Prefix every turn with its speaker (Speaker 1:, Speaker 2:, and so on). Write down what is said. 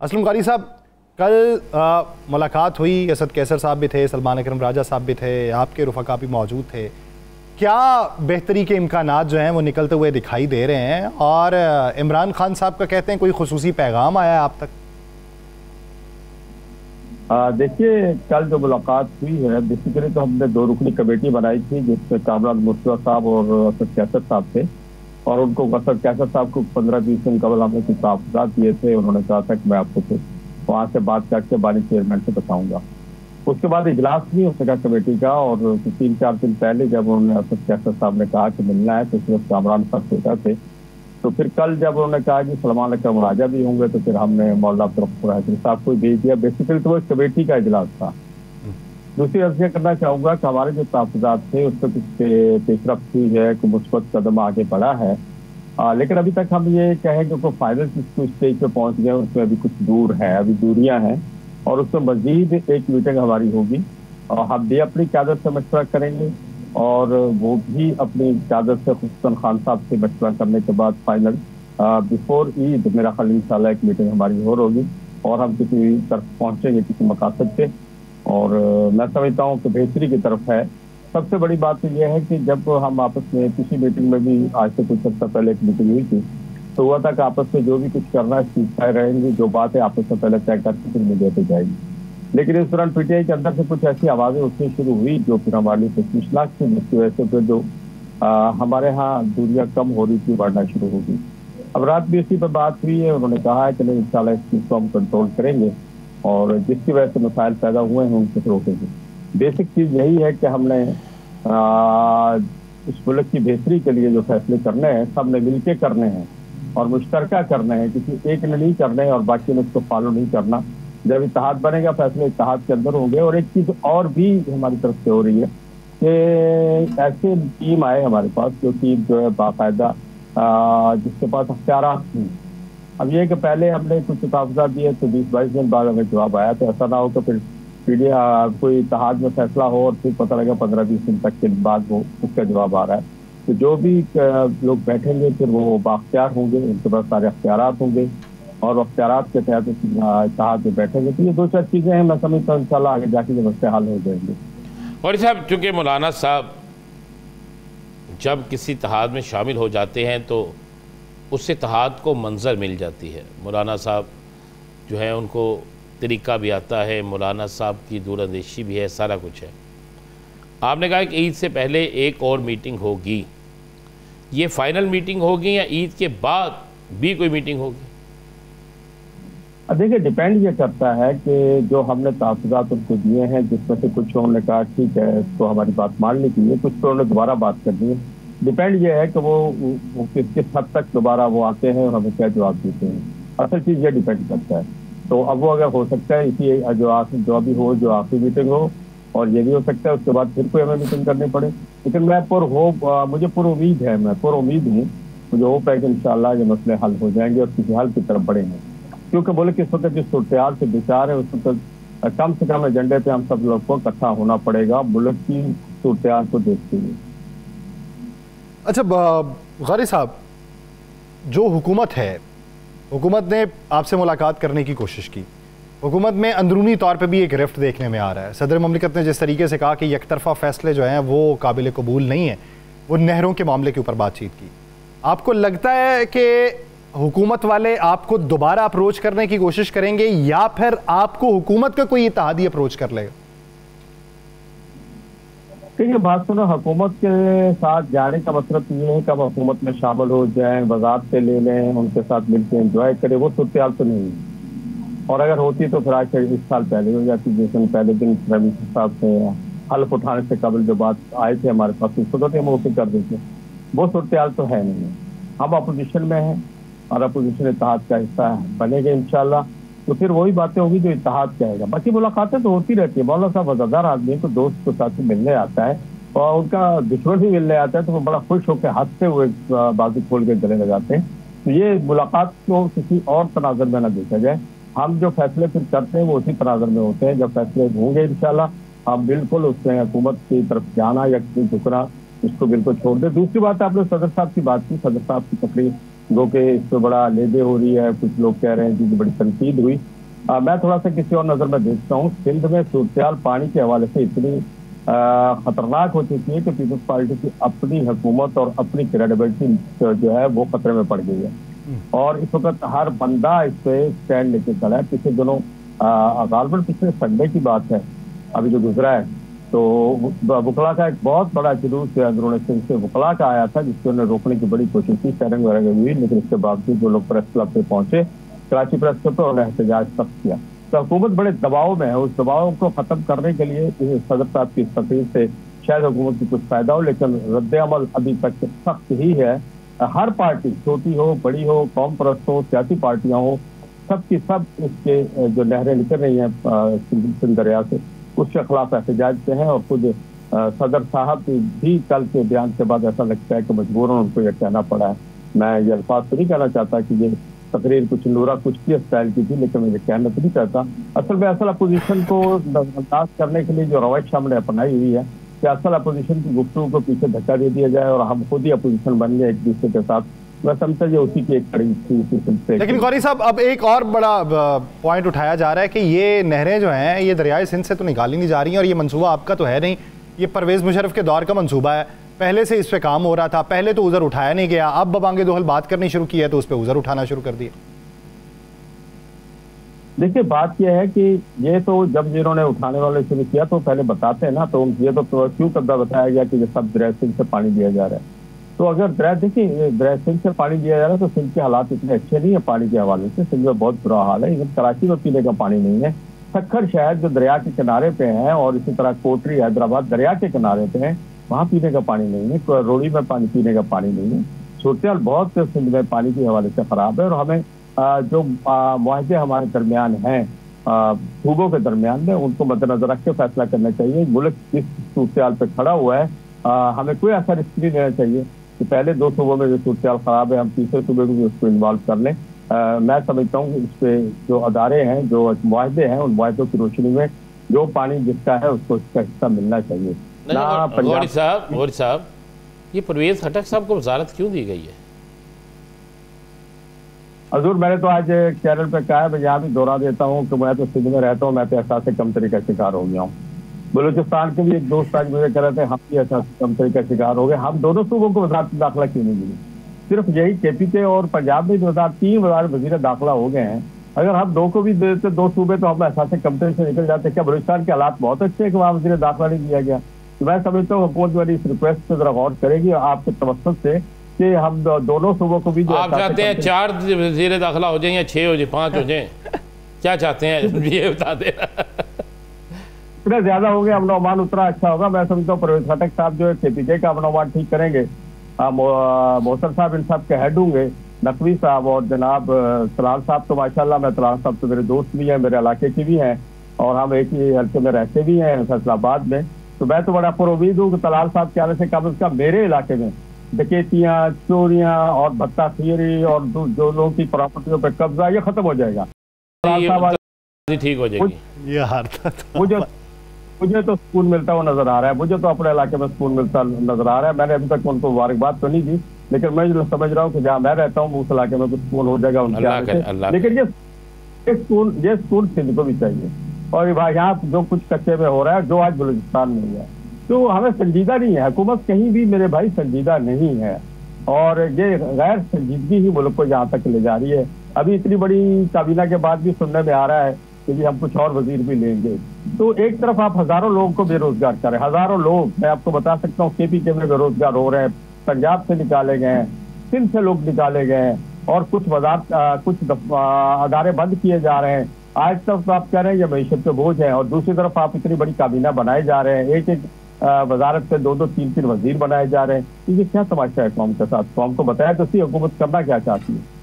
Speaker 1: असलम कारी साहब, कल मुलाकात हुई, असद कैसर साहब भी थे, सलमान अकरम राजा साहब भी थे, आपके रुफ़का भी मौजूद थे। क्या बेहतरी के इम्कानात जो हैं वो निकलते हुए दिखाई दे रहे हैं? और इमरान खान साहब का कहते हैं कोई खुसूसी पैगाम आया है आप तक?
Speaker 2: देखिए, कल जो मुलाकात हुई है, बेसिकली तो हमने दो रुकनी कमेटी बनाई थी जिसमें कामरान मुर्तज़ा साहब और असद कैसर साहब थे। और उनको असद कैसर साहब को 15-20 दिन कबल हमने कुछ ताफ़ुज़ात दिए थे। उन्होंने कहा था कि मैं आपको वहाँ से बात करके बानी चेयरमैन से बताऊंगा। उसके बाद इजलास नहीं हो सका कमेटी का, और 3-4 दिन पहले जब उन्होंने असद कैसर साहब ने कहा कि मिलना है तो सिर्फ कामरान साहब सोचा थे। तो फिर कल जब उन्होंने कहा कि सलमान अकरम राजा भी होंगे तो फिर हमने मौलाना अब्दुल हैदरी साहब को भेज दिया। बेसिकली तो वो एक कमेटी का इजलास था। दूसरी अर्ज करना चाहूंगा कि हमारे जो ताफ़ुज़ात थे उस पर कुछ पेशरफ्त हुई है, कुछ मुस्बत कदम आगे बढ़ा है। लेकिन अभी तक हम ये कहें कि कोई फाइनल स्टेज पे पहुंच गए, उसमें अभी कुछ दूर है, अभी दूरियां हैं। और उसमें मजीद एक मीटिंग हमारी होगी और हम भी अपनी क़यादत से मशवरा करेंगे और वो भी अपनी क़यादत से हुसैन खान साहब से मशवरा करने के बाद फाइनल बिफोर ईद मेरा ख्याल इंशाल्लाह एक मीटिंग हमारी और होगी और हम किसी तरफ पहुंचेंगे, किसी मकासद पे। और मैं समझता हूँ कि बेहतरी की तरफ है। सबसे बड़ी बात तो यह है कि जब हम आपस में किसी मीटिंग में भी आज से कुछ अर्सा पहले एक मीटिंग हुई थी तो हुआ था कि आपस में जो भी कुछ करना है सीखते रहेंगे, जो बात है आपस में पहले तय करके फिर मीडिया पे जाएगी। लेकिन इस दौरान पीटीआई के अंदर से कुछ ऐसी आवाजें उठनी शुरू हुई जो फिर हमारे लिए तशवीशनाक थी, जिसकी वजह से फिर जो हमारे यहाँ दूरियां कम हो रही थी बढ़ना शुरू होगी। अब रात भी इसी पर बात हुई है, उन्होंने कहा है कि नहीं इंशाल्लाह इस चीज को हम कंट्रोल करेंगे और जिसकी वजह से मसाइल पैदा हुए हैं उनको रोकेंगे। बेसिक चीज यही है कि हमने इस मुल्क की बेहतरी के लिए जो फैसले करने हैं सब ने मिलकर करने हैं और मुश्तरका करने हैं, किसी एक ने नहीं करने और बाकी ने उसको फॉलो नहीं करना। जब इत्तेहाद बनेगा फैसले इत्तेहाद के अंदर होंगे। और एक चीज और भी हमारी तरफ से हो रही है कि ऐसे टीम आए हमारे पास जो कि जो है बाकायदा जिसके पास अख्तियारात थी। अब ये कि पहले हमने कुछ ताफ़ुज़ात दिए तो 20-22 दिन बाद हमें जवाब आया, तो ऐसा ना हो तो फिर कोई इत्तेहाद में फैसला हो और फिर पता लगा 15-20 दिन तक के बाद वो उसका जवाब आ रहा है। तो जो भी लोग बैठेंगे फिर वो बाख्तियार होंगे, उनके पास सारे अख्तियारात होंगे और अख्तियारात के तहत इत्तेहाद में बैठेंगे। तो ये 2-4 चीजें हैं, मैं समझता हूँ इंशाल्लाह आगे जाके जब मसले हल हो जाएंगे।
Speaker 3: और साहब, चूँकि मौलाना साहब जब किसी इत्तेहाद में शामिल हो जाते हैं तो उससे इत्तेहाद को मंजर मिल जाती है। मौलाना साहब जो है उनको तरीका भी आता है, मौलाना साहब की दूरअंदेशी भी है, सारा कुछ है। आपने कहा कि ईद से पहले एक और मीटिंग होगी, ये फाइनल मीटिंग होगी या ईद के बाद भी कोई मीटिंग होगी?
Speaker 2: देखिए, डिपेंड ये करता है कि जो हमने ताफ़ुज़ात उनको दिए हैं जिसमें से कुछ उन्होंने कहा ठीक है तो हमारी बात मान ली है, कुछ तो उन्होंने दोबारा बात करनी है। डिपेंड ये है कि वो किस हद तक दोबारा वो आते हैं और हमें क्या जवाब देते हैं। असल चीज़ ये डिपेंड करता है। तो अब वो अगर हो सकता है इसी जो अभी हो, जो आखिरी मीटिंग हो, और ये भी हो सकता है उसके बाद फिर कोई हमें मीटिंग करनी पड़े। लेकिन मैं मुझे पूरी उम्मीद है, मैं पूरी उम्मीद हूँ, मुझे होप है कि इंशाल्लाह ये मसले हल हो जाएंगे और किसी हल की तरफ बढ़ेंगे। क्योंकि बोले कि इस वक्त जिस सूरत से विचार है उस वक्त कम से कम एजेंडे पे हम सब लोग को इकट्ठा होना पड़ेगा मुल्क की सूरत को देखते हुए।
Speaker 1: अच्छा ग़ारी साहब, जो हुकूमत है, हुकूमत ने आपसे मुलाकात करने की कोशिश की, हुकूमत में अंदरूनी तौर पे भी एक रिफ्ट देखने में आ रहा है। सदर ममलिकत ने जिस तरीके से कहा कि यकतरफा फैसले जो हैं वो काबिल कबूल नहीं है, वो नहरों के मामले के ऊपर बातचीत की, आपको लगता है कि हुकूमत वाले आपको दोबारा अप्रोच करने की कोशिश करेंगे या फिर आपको हुकूमत का कोई इत्तेहादी अप्रोच कर लेगा?
Speaker 2: देखिए, बात सुनो, हुकूमत के साथ जाने का मतलब ये है कि अब हुकूमत में शामिल हो जाएं, वज़ारत पे ले लें, उनके साथ मिलकर एंजॉय करें, वो सूरत तो नहीं है। और अगर होती तो फिर आज से 20 साल पहले हो जाती। जिस दिन पहले दिन रमीज साहब से हल्फ उठाने से कबल जो बात आए थे हमारे पास उसको तो हम ओके कर देते, वो सूरत तो है नहीं। हम अपोजिशन में हैं और अपोजिशन इत्तेहाद का हिस्सा बनेगा इंशाल्लाह, तो फिर वही बातें होगी जो इत्तेहाद कहेगा। बाकी मुलाकातें तो होती रहती है। मौलाना साहब वफादार आदमी को दोस्त के साथ मिलने आता है और उनका दुश्मन भी मिलने आता है तो वो बड़ा खुश होकर हंसते हुए बाजू खोल के गले लगाते हैं। तो ये मुलाकात को किसी और तनाजर में ना देखा जाए। हम जो फैसले फिर करते हैं वो उसी तनाजर में होते हैं। जब फैसले होंगे इंशाल्लाह हम बिल्कुल उसमें हुकूमत की तरफ जाना या झुकना इसको बिल्कुल छोड़ दें। दूसरी बात, आपने सदर साहब की बात की, सदर साहब की तकलीफ गो के इस पर बड़ा लेदे हो रही है, कुछ लोग कह रहे हैं कि बड़ी तनकीद हुई। मैं थोड़ा सा किसी और नजर में देखता हूँ। सिंध में सूरत पानी के हवाले से इतनी खतरनाक हो चुकी है कि पीपल्स पार्टी की अपनी हुकूमत और अपनी क्रेडिबिलिटी जो है वो खतरे में पड़ गई है। और इस वक्त हर बंदा इस पे स्टैंड लेके खड़ा है। पिछले दिनों गालबन पिछले संडे की बात है, अभी जो गुजरा है, तो वकला का एक बहुत बड़ा जुलूस अंदरूनी सिंध से वकला का आया था, जिसको उन्होंने रोकने की बड़ी कोशिश की, शेयरिंग वगैरह हुई, लेकिन इसके बावजूद जो लोग प्रेस क्लब पे पहुंचे, कराची प्रेस क्लब पर उन्होंने एहतजाज सख्त किया। तो हुकूमत बड़े दबाव में है। उस दबाव को खत्म करने के लिए सदर साहब की तकरीर से शायद हुकूमत को कुछ फायदा हो, लेकिन रद्द अमल अभी तक सख्त ही है। हर पार्टी, छोटी हो बड़ी हो, कौम परस्त हो, सियासी पार्टियां हो, सबकी सब इसके जो नहरें निकल रही हैं सिंध दरिया से, उसके खिलाफ एहतजाज पे हैं। और खुद सदर साहब भी कल के बयान के बाद ऐसा लगता है कि मजबूरन उनको यह कहना पड़ा है। मैं ये अल्फाज तो नहीं कहना चाहता कि ये तकरीर कुछ नूरा कुछ की स्टाइल की थी, लेकिन मैं ये कहना तो नहीं चाहता। असल में असल अपोजिशन को बर्दाश्त करने के लिए जो रवैश हमने अपनाई हुई है कि असल अपोजिशन की गुफ्तगू को पीछे धक्का दे दिया जाए और हम खुद ही अपोजिशन बन गए एक दूसरे के साथ, मैं समझता ये उसी की एक कड़ी थी।
Speaker 1: लेकिन गौरी साहब, अब एक और बड़ा पॉइंट उठाया जा रहा है कि ये नहरें जो हैं ये दरियाए सिंध से तो निकाली नहीं जा रही हैं, और ये मंसूबा आपका तो है नहीं, ये परवेज़ मुशर्रफ के दौर का मंसूबा है। पहले से इस पे काम हो रहा था, पहले तो उज़र उठाया नहीं गया, अब बबांगे दोहल बात करनी शुरू की है तो उस पर उज़र उठाना शुरू कर दिया।
Speaker 2: देखिए, बात यह है कि ये तो जब जिन्होंने उठाने वाले शुरू किया तो पहले बताते हैं ना, तो ये तो क्यों कब्जा बताया गया कि ये सब दरिया सिंध से पानी दिया जा रहा है। तो अगर दरिया सिंध से पानी दिया जा रहा है तो सिंध के हालात इतने अच्छे नहीं है पानी के हवाले से। सिंध में बहुत बुरा हाल है, इवन कराची में पीने का पानी नहीं है। सक्खर शहर जो दरिया के किनारे पे है, और इसी तरह कोटरी हैदराबाद दरिया के किनारे पे है, वहाँ पीने का पानी नहीं है। रोड़ी में पानी पीने का पानी नहीं है। सूरत बहुत सिंध में पानी के हवाले से खराब है। और हमें जो मुआहदे हमारे दरमियान हैं सूबों के दरमियान में, उनको मद्देनजर रख के फैसला करना चाहिए। मुल्क जिस सूरत पे खड़ा हुआ है, हमें कोई ऐसा रिस्क नहीं लेना चाहिए कि पहले दो सूबों में जो सूरत खराब है हम तीसरे सूबे को भी उसको इन्वॉल्व कर लें। मैं समझता हूँ कि इस पे जो अदारे हैं, जो मुआहदे हैं, उन मुआहदों की रोशनी में जो पानी जिसका है उसको इसका हिस्सा मिलना चाहिए।
Speaker 3: गौरी साहब, ये परवेज खटक साहब को वजारत क्यों दी गई है?
Speaker 2: हजूर, मैंने तो आज चैनल पे कहा है, मैं यहाँ भी दोहरा देता हूँ कि मैं तो सिंध में रहता हूँ, मैं तो एहसास कमतरी का शिकार हो गया हूँ। बलूचिस्तान के भी एक दोस्त आज मुझे कह रहे थे हम भी एहसास कमतरी का शिकार हो गए। हम दोनों सूबों को वजारत दाखिला क्यों नहीं मिली? सिर्फ यही KPK और पंजाब में 3 वज़ीर दाखिला हो गए हैं। अगर हम दो को भी दे देते, दो सूबे, तो हम एहसास कमतरी से निकल जाते। क्या बलूचिस्तान के हालात बहुत अच्छे हैं कि वहाँ वज़ीर दाखिला नहीं दिया गया? तो मैं समझता हूँ हुकूमत वाली इस रिक्वेस्ट पे जरा गौर करेगी आपके तवस्सुत से कि हम दोनों सूबों को भी।
Speaker 3: आप चाहते हैं 4 वज़ीर दाखिला हो जाए या 6 हो जाए, 5 हो जाए? क्या चाहते हैं ये बता दे।
Speaker 2: इतना ज्यादा हो गया, अमन अमान उतना अच्छा होगा। मैं समझता हूँ परवेज खटक साहब जो है KPK का अमन अमान ठीक करेंगे। मोहसन साहब इन सब के हेड होंगे, नकवी साहब और जनाब तलाल साहब। तो माशाल्लाह, मैं तलाल साहब तो मेरे दोस्त भी हैं, मेरे इलाके के भी हैं, और हम एक ही हल्के में रहते भी हैं फैसलाबाद में। तो मैं तो बड़ा पुरुमीद हूँ कि तलाल साहब के आने से कम मेरे इलाके में डकैतियाँ, चोरियाँ और भत्ताखोरी और जो लोगों की प्रॉपर्टियों पर कब्जा, ये खत्म हो जाएगा।
Speaker 3: ठीक हो जाएगी।
Speaker 2: मुझे तो सुकून मिलता हुआ नजर आ रहा है। मुझे तो अपने इलाके में सुकून मिलता नजर आ रहा है। मैंने अभी तक उनको मुबारकबाद तो नहीं दी, लेकिन मैं समझ रहा हूँ कि जहाँ मैं रहता हूँ उस इलाके में कुछ सुकून हो जाएगा उनके आने से। लेकिन ये सुकून सिंध को भी चाहिए। और यहाँ जो कुछ कच्चे में हो रहा है, जो आज बलूचिस्तान में हुआ है, तो हमें संजीदा नहीं है। हुकूमत कहीं भी मेरे भाई संजीदा नहीं है, और ये गैर संजीदगी ही मुल्क को यहाँ तक ले जा रही है। अभी इतनी बड़ी काबीना के बाद भी सुनने में आ रहा है कि हम कुछ और वजीर भी लेंगे। तो एक तरफ आप हजारों लोगों को बेरोजगार कर रहे हैं, हजारों लोग, मैं आपको बता सकता हूँ KPK में बेरोजगार हो रहे हैं, पंजाब से निकाले गए हैं, सिंध से लोग निकाले गए हैं, और कुछ अदारे बंद किए जा रहे हैं। आज तक तो आप कह रहे हैं ये मईशत पे बोझ है, और दूसरी तरफ आप इतनी बड़ी काबीना बनाए जा रहे हैं, एक वजारत से 2-2, 3-3 वजीर बनाए जा रहे हैं। ये क्या तमाशा है कौम के साथ? कौम को बताया तो सी हुकूमत करना क्या चाहती है।